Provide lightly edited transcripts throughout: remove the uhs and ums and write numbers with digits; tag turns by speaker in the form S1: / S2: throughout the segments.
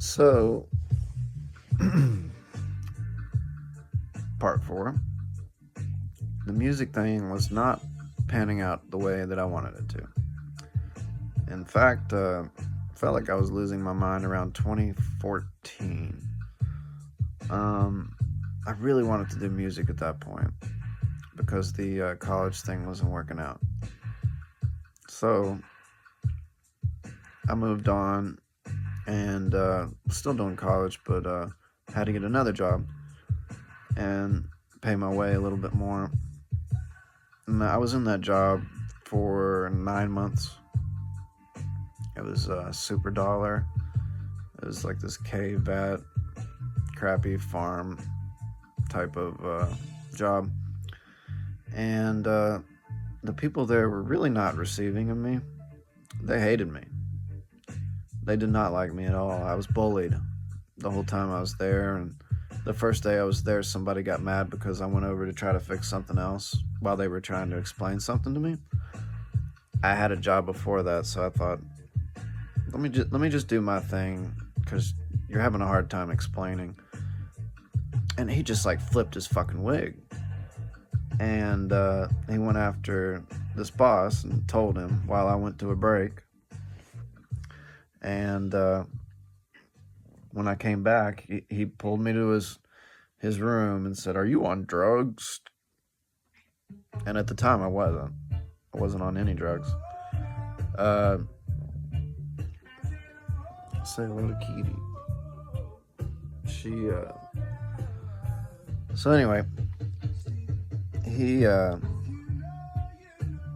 S1: So, part four. The music thing was not panning out the way that I wanted it to. In fact, felt like I was losing my mind around 2014. I really wanted to do music at that point because the college thing wasn't working out. So, I moved on and still doing college, but had to get another job and pay my way a little bit more. And I was in that job for 9 months. It was super dollar. It was like this vat, crappy farm type of job. And the people there were really not receiving of me. They hated me. They did not like me at all. I was bullied the whole time I was there. And the first day I was there, somebody got mad because I went over to try to fix something else while they were trying to explain something to me. I had a job before that, so I thought, let me just do my thing because you're having a hard time explaining. And he just like flipped his fucking wig. And he went after this boss and told him while I went to a break. And when I came back, he pulled me to his room and said, "Are you on drugs?" And at the time, I wasn't. I wasn't on any drugs. Say hello to Kitty. So anyway,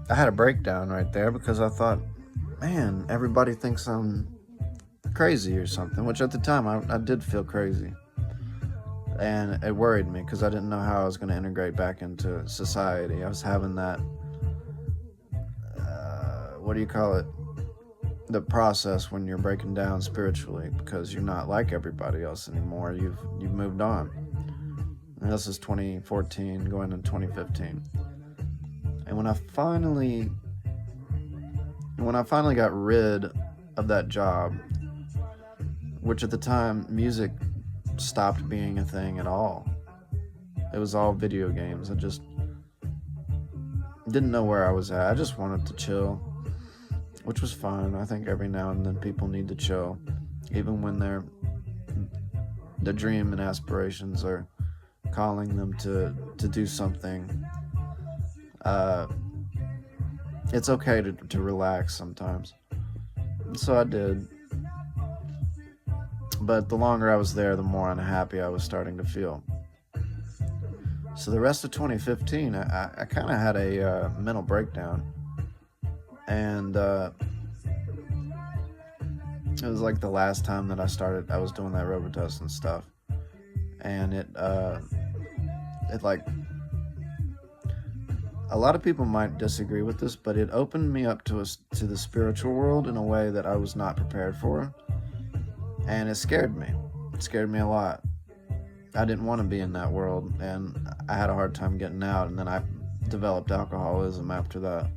S1: I had a breakdown right there because I thought, man, everybody thinks I'm crazy or something, which at the time I did feel crazy. And it worried me because I didn't know how I was going to integrate back into society. I was having that, what do you call it? The process when you're breaking down spiritually because you're not like everybody else anymore. You've moved on. And this is 2014 going into 2015. And when I finally got rid of that job, which at the time music stopped being a thing at all. It was all video games. I just didn't know where I was at. I just wanted to chill, which was fine. I think every now and then people need to chill, even when their dream and aspirations are calling them to do something. It's okay to relax sometimes. So I did. But the longer I was there, the more unhappy I was starting to feel. So the rest of 2015, I kind of had a mental breakdown. And it was like the last time that I was doing that Robitussin stuff. And it like, a lot of people might disagree with this, but it opened me up to the spiritual world in a way that I was not prepared for. And it scared me. It scared me a lot. I didn't want to be in that world, and I had a hard time getting out, and then I developed alcoholism after that,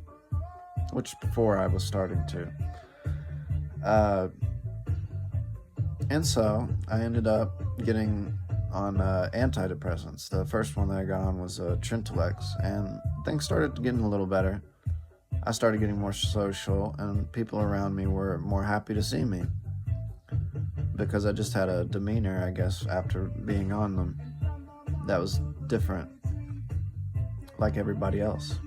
S1: which before I was starting to. And so I ended up getting on antidepressants. The first one that I got on was Trintellix, and things started getting a little better. I started getting more social, and people around me were more happy to see me because I just had a demeanor, I guess, after being on them that was different, like everybody else.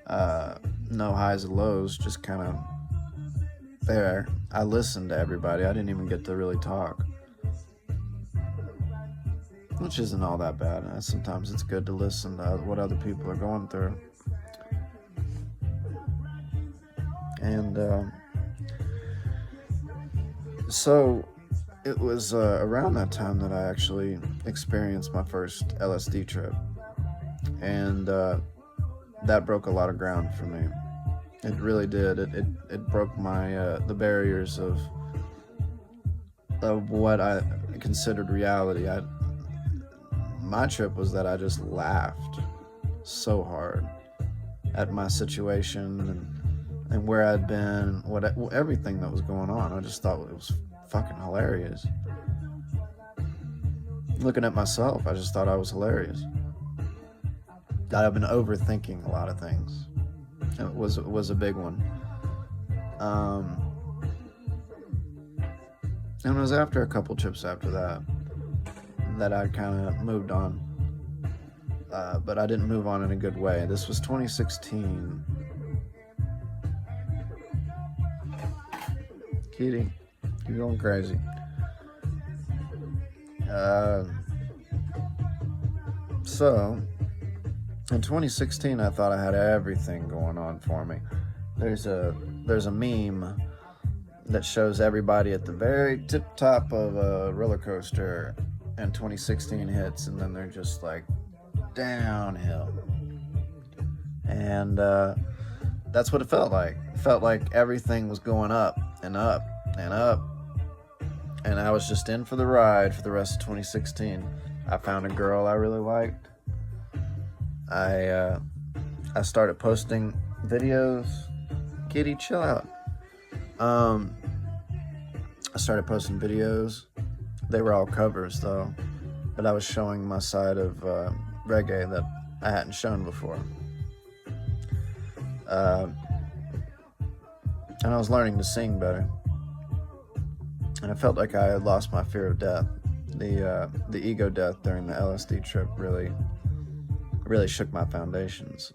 S1: No highs and lows, just kind of there. I listened to everybody. I didn't even get to really talk, which isn't all that bad. Sometimes it's good to listen to what other people are going through. And so it was around that time that I actually experienced my first LSD trip. And that broke a lot of ground for me. It really did. It broke my the barriers of what I considered reality. My trip was that I just laughed so hard at my situation and where I'd been, everything that was going on. I just thought it was fucking hilarious. Looking at myself, I just thought I was hilarious. That I've been overthinking a lot of things. It was a big one. And it was after a couple trips after that I kind of moved on. But I didn't move on in a good way. This was 2016. Kitty, you're going crazy. So, in 2016, I thought I had everything going on for me. There's a meme that shows everybody at the very tip top of a roller coaster, and 2016 hits, and then they're just like downhill. And that's what it felt like. It felt like everything was going up and up and up. And I was just in for the ride for the rest of 2016. I found a girl I really liked. I started posting videos. Kitty, chill out. I started posting videos. They were all covers though, but I was showing my side of reggae that I hadn't shown before. And I was learning to sing better. And I felt like I had lost my fear of death. The ego death during the LSD trip really shook my foundations.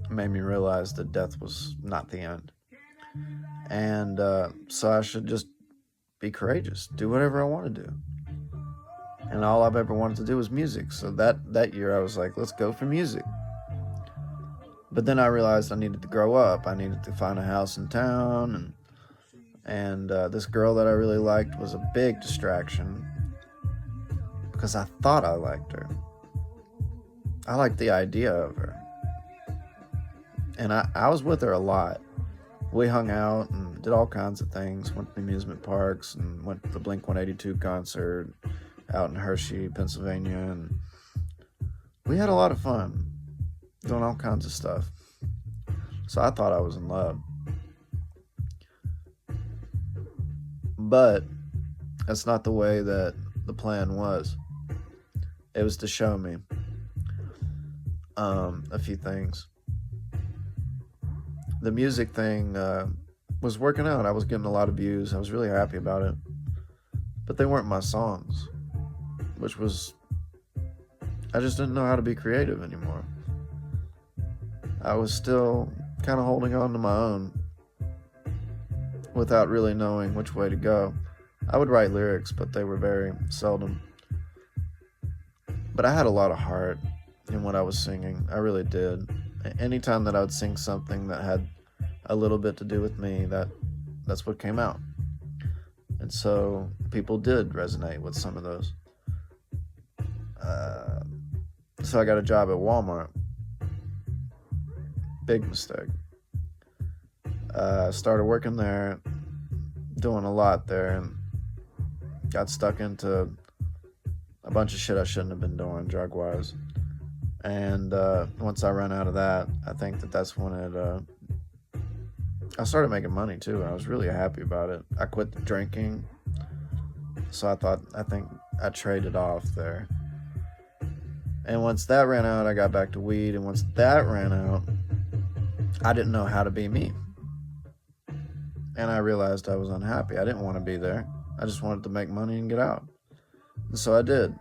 S1: It made me realize that death was not the end. And so I should just be courageous, do whatever I want to do. And all I've ever wanted to do was music. So that year I was like, let's go for music. But then I realized I needed to grow up. I needed to find a house in town, and this girl that I really liked was a big distraction because I thought I liked her. I liked the idea of her. And I was with her a lot. We hung out and did all kinds of things, went to amusement parks and went to the Blink-182 concert out in Hershey, Pennsylvania, and we had a lot of fun doing all kinds of stuff. So I thought I was in love. But that's not the way that the plan was. It was to show me a few things. The music thing was working out. I was getting a lot of views. I was really happy about it. But they weren't my songs, which was, I just didn't know how to be creative anymore. I was still kind of holding on to my own without really knowing which way to go. I would write lyrics, but they were very seldom. But I had a lot of heart in what I was singing. I really did. Anytime that I would sing something that had a little bit to do with me, that's what came out. And so people did resonate with some of those. So I got a job at Walmart. Big mistake. Started working there, doing a lot there, and got stuck into a bunch of shit I shouldn't have been doing drug-wise. And once I ran out of that, I think that's when I started making money too. I was really happy about it. I quit the drinking, so I think I traded off there. And once that ran out, I got back to weed. And once that ran out, I didn't know how to be me. And I realized I was unhappy. I didn't want to be there. I just wanted to make money and get out. And so I did.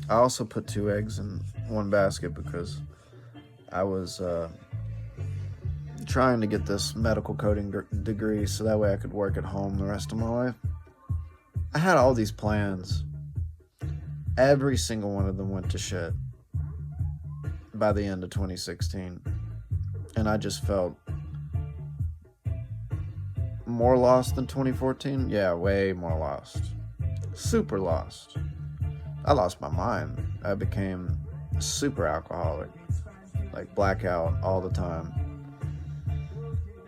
S1: I also put 2 eggs in one basket because I was trying to get this medical coding degree so that way I could work at home the rest of my life. I had all these plans. Every single one of them went to shit by the end of 2016. And I just felt more lost than 2014. Yeah, way more lost. Super lost. I lost my mind. I became a super alcoholic. Like blackout all the time.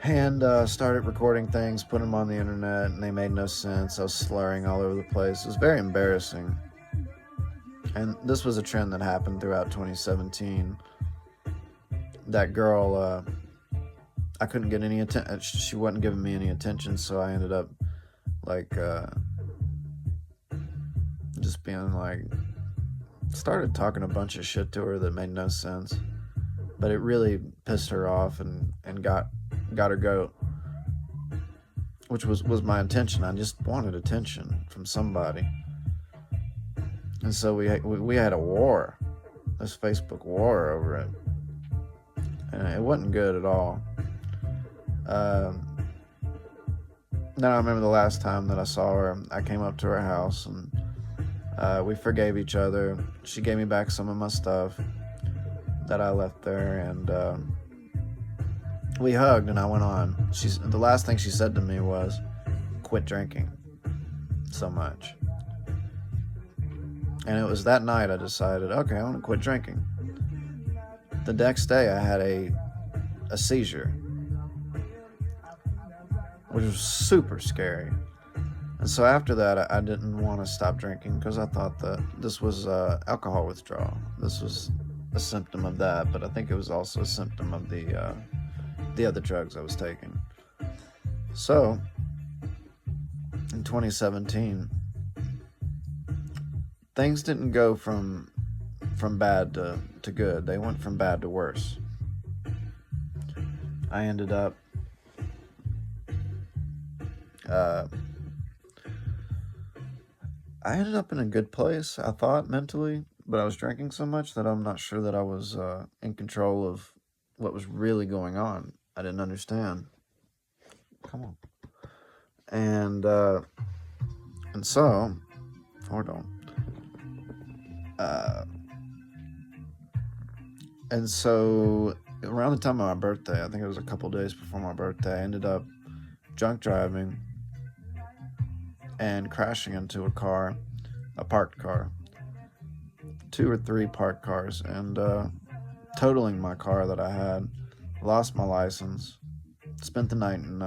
S1: And started recording things, put them on the internet, and they made no sense. I was slurring all over the place. It was very embarrassing. And this was a trend that happened throughout 2017. That girl, I couldn't get any attention. She wasn't giving me any attention, so I ended up like, just being like, started talking a bunch of shit to her that made no sense, but it really pissed her off and got her goat, which was my intention. I just wanted attention from somebody, and so we had a war, this Facebook war over it, and it wasn't good at all. Then I remember the last time that I saw her, I came up to her house and we forgave each other. She gave me back some of my stuff that I left there, and we hugged, and I went on. The last thing she said to me was, "Quit drinking so much." And it was that night I decided, okay, I want to quit drinking. The next day I had a seizure, which was super scary. And so after that, I didn't want to stop drinking because I thought that this was alcohol withdrawal. This was a symptom of that, but I think it was also a symptom of the other drugs I was taking. So in 2017, things didn't go from bad to good. They went from bad to worse. I ended up in a good place, I thought, mentally, but I was drinking so much that I'm not sure that I was in control of what was really going on. I didn't understand. Come on. And so, hold on. And so, around the time of my birthday, I think it was a couple days before my birthday, I ended up drunk driving and crashing into a parked car, 2 or 3 parked cars, and totaling my car that I had, lost my license, spent the night in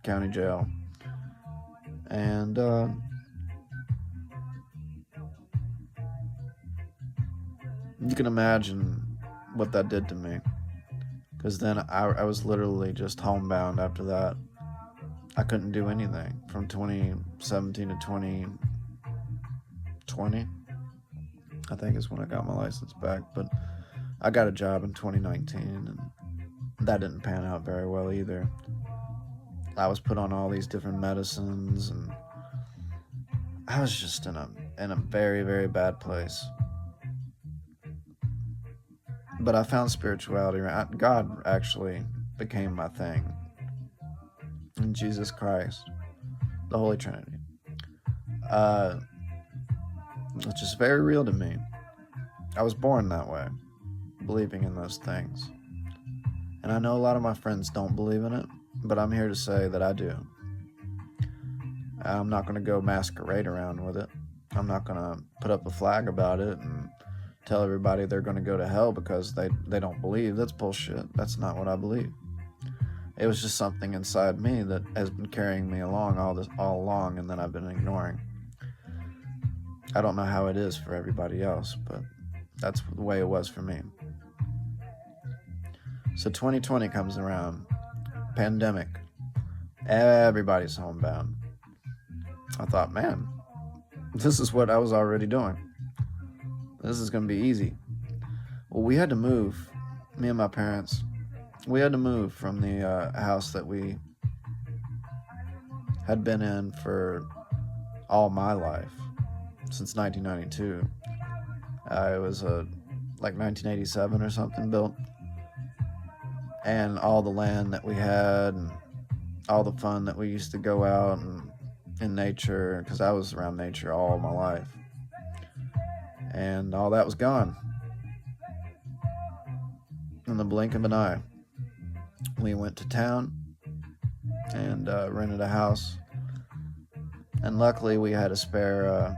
S1: county jail, and you can imagine what that did to me, because then I was literally just homebound after that. I couldn't do anything from 2017 to 2020, I think is when I got my license back. But I got a job in 2019, and that didn't pan out very well either. I was put on all these different medicines, and I was just in a very, very bad place. But I found spirituality. God actually became my thing. In Jesus Christ, the Holy Trinity, which is very real to me. I was born that way, believing in those things. And I know a lot of my friends don't believe in it, but I'm here to say that I do. I'm not going to go masquerade around with it. I'm not going to put up a flag about it and tell everybody they're going to go to hell because they don't believe. That's bullshit. That's not what I believe. It was just something inside me that has been carrying me along all along, and then I've been ignoring. I don't know how it is for everybody else, but that's the way it was for me. So 2020 comes around, pandemic, everybody's homebound. I thought, man, this is what I was already doing. This is going to be easy. Well, we had to move, me and my parents. We had to move from the house that we had been in for all my life, since 1992. It was like 1987 or something built. And all the land that we had and all the fun that we used to go out and in nature, because I was around nature all my life. And all that was gone in the blink of an eye. We went to town and rented a house, and luckily we had a spare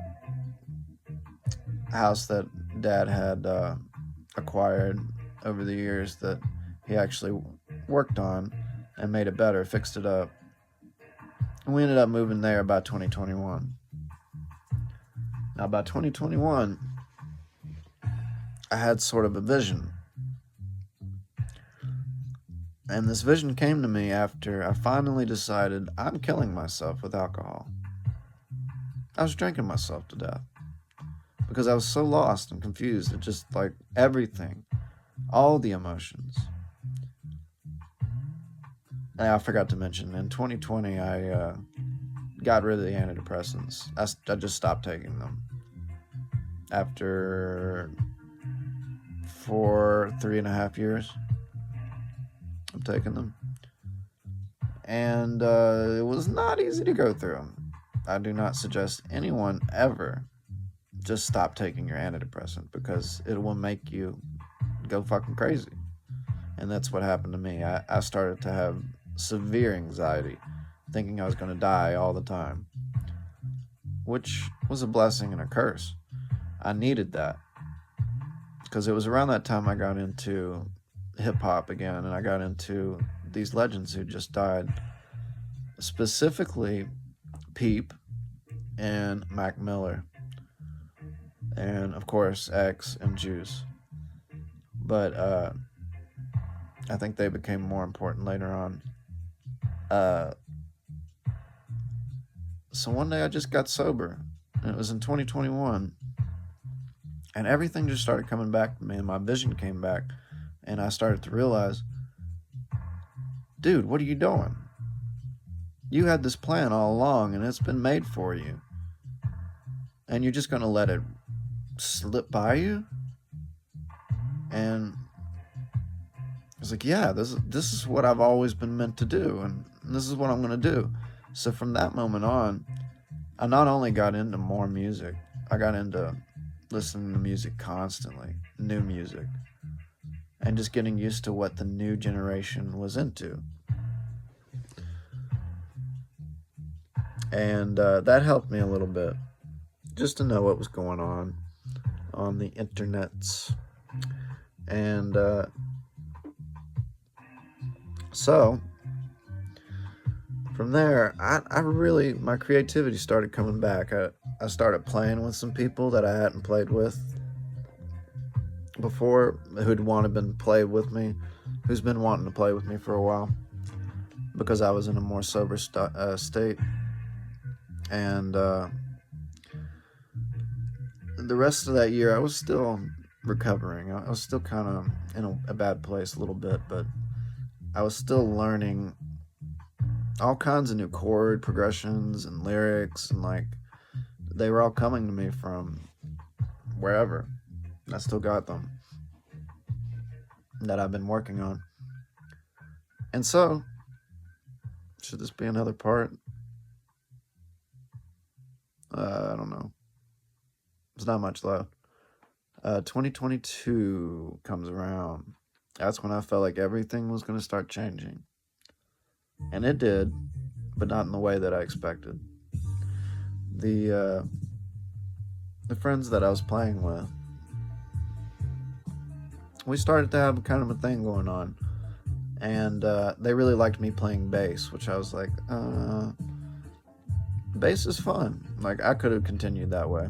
S1: house that Dad had acquired over the years that he actually worked on and made it better, fixed it up. And we ended up moving there by 2021. Now by 2021, I had sort of a vision. And this vision came to me after I finally decided I'm killing myself with alcohol. I was drinking myself to death because I was so lost and confused at just like everything, all the emotions. And I forgot to mention, in 2020, I got rid of the antidepressants. I just stopped taking them after 3.5 years of taking them. And it was not easy to go through them. I do not suggest anyone ever just stop taking your antidepressant because it will make you go fucking crazy. And that's what happened to me. I started to have severe anxiety, thinking I was going to die all the time, which was a blessing and a curse. I needed that because it was around that time I got into hip hop again, and I got into these legends who just died, specifically Peep and Mac Miller, and of course X and Juice. But I think they became more important later on. So one day I just got sober, and it was in 2021, and everything just started coming back to me, and my vision came back, and I started to realize, dude, what are you doing? You had this plan all along, and it's been made for you, and you're just going to let it slip by you? And it's like, yeah, this is what I've always been meant to do, and this is what I'm going to do. So from that moment on, I not only got into more music, I got into listening to music constantly, new music, and just getting used to what the new generation was into. And that helped me a little bit, just to know what was going on the internets. And so from there, I really, my creativity started coming back. I started playing with some people that I hadn't played with before, who'd been played with me, who's been wanting to play with me for a while, because I was in a more sober state. And the rest of that year, I was still recovering. I was still kind of in a bad place a little bit, but I was still learning all kinds of new chord progressions and lyrics, and like they were all coming to me from wherever. I still got them that I've been working on. And so, should this be another part? I don't know. There's not much left. 2022 comes around. That's when I felt like everything was going to start changing. And it did, but not in the way that I expected. The friends that I was playing with, we started to have kind of a thing going on. And they really liked me playing bass, which I was like, bass is fun. Like, I could have continued that way,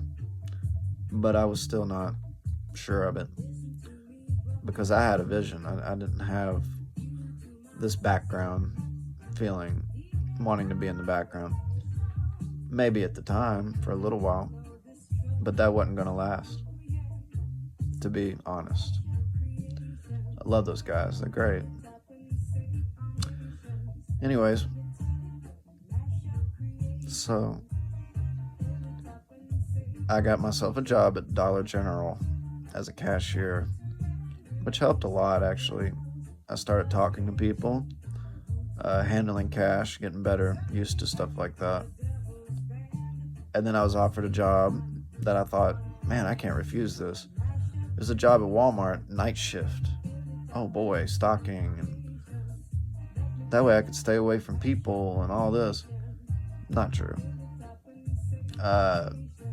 S1: but I was still not sure of it, because I had a vision. I didn't have this background feeling, wanting to be in the background. Maybe at the time, for a little while, but that wasn't going to last, to be honest. I love those guys. They're great. Anyways, so I got myself a job at Dollar General as a cashier, which helped a lot, actually. I started talking to people, handling cash, getting better, used to stuff like that. And then I was offered a job that I thought, man, I can't refuse this. It was a job at Walmart, night shift. Oh boy, stocking, and that way I could stay away from people and all this. Not true.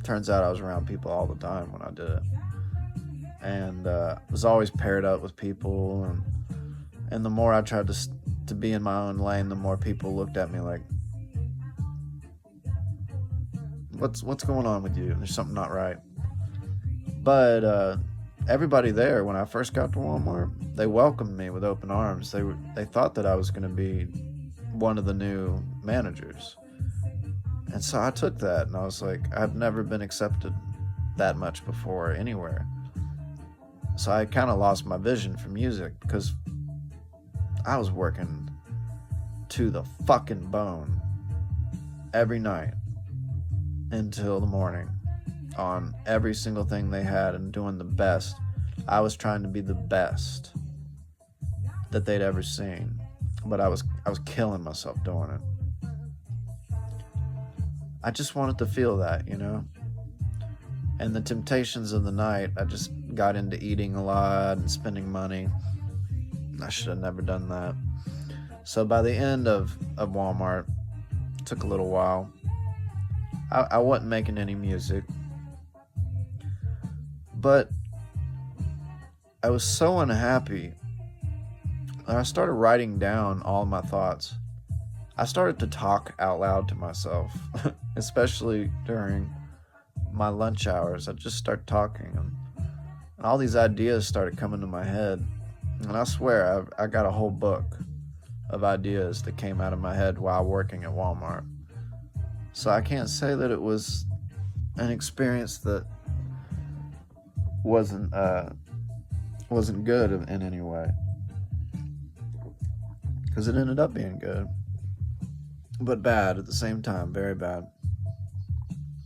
S1: Turns out I was around people all the time when I did it. And was always paired up with people, and the more I tried to be in my own lane, the more people looked at me like, what's going on with you? There's something not right. But everybody there, when I first got to Walmart, they welcomed me with open arms. They thought that I was going to be one of the new managers, And so I took that and I was like, I've never been accepted that much before anywhere. So I kind of lost my vision for music because I was working to the fucking bone every night until the morning on every single thing they had and doing the best. I was trying to be the best that they'd ever seen, but I was killing myself doing it. I just wanted to feel that, you know? And the temptations of the night, I just got into eating a lot and spending money. I should have never done that. So by the end of Walmart, it took a little while. I wasn't making any music. But I was so unhappy that I started writing down all my thoughts. I started to talk out loud to myself, especially during my lunch hours. I just started talking, and all these ideas started coming to my head. And I swear, I got a whole book of ideas that came out of my head while working at Walmart. So I can't say that it was an experience that wasn't good in any way, because it ended up being good, but bad at the same time, very bad.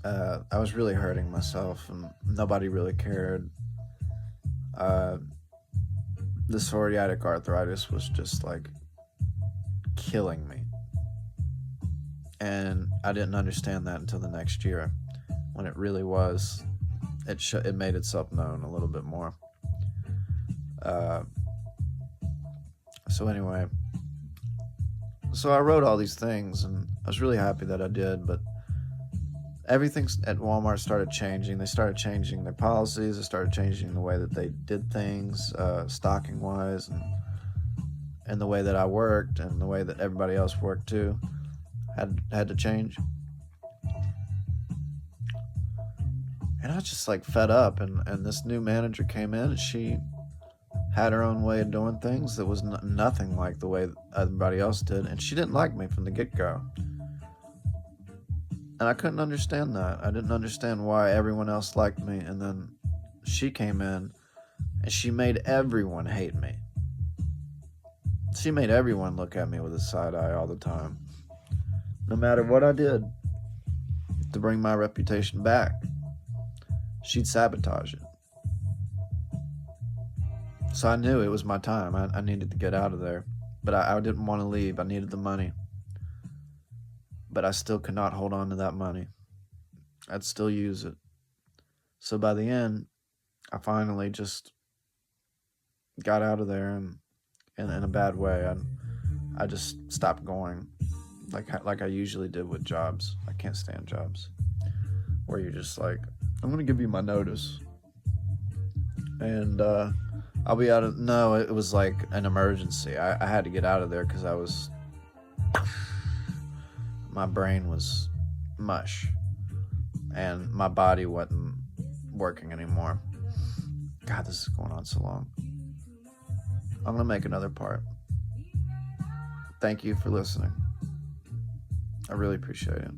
S1: I was really hurting myself, and nobody really cared. The psoriatic arthritis was just like killing me, and I didn't understand that until the next year, when it really was. It made itself known a little bit more. So anyway, so I wrote all these things, and I was really happy that I did, but everything at Walmart started changing. They started changing their policies. They started changing the way that they did things, stocking wise, and the way that I worked, and the way that everybody else worked too had to change. And I was just like fed up, and this new manager came in, and she had her own way of doing things that was nothing like the way everybody else did, and she didn't like me from the get-go. And I couldn't understand that. I didn't understand why everyone else liked me, and then she came in, and she made everyone hate me. She made everyone look at me with a side eye all the time, no matter what I did to bring my reputation back. She'd sabotage it. So I knew it was my time. I needed to get out of there. But I didn't want to leave. I needed the money. But I still could not hold on to that money. I'd still use it. So by the end, I finally just got out of there, and in a bad way. I just stopped going like I usually did with jobs. I can't stand jobs where you're just like, I'm going to give you my notice, and I'll be out of... No, it was like an emergency. I had to get out of there because my brain was mush, and my body wasn't working anymore. God, this is going on so long. I'm going to make another part. Thank you for listening. I really appreciate it.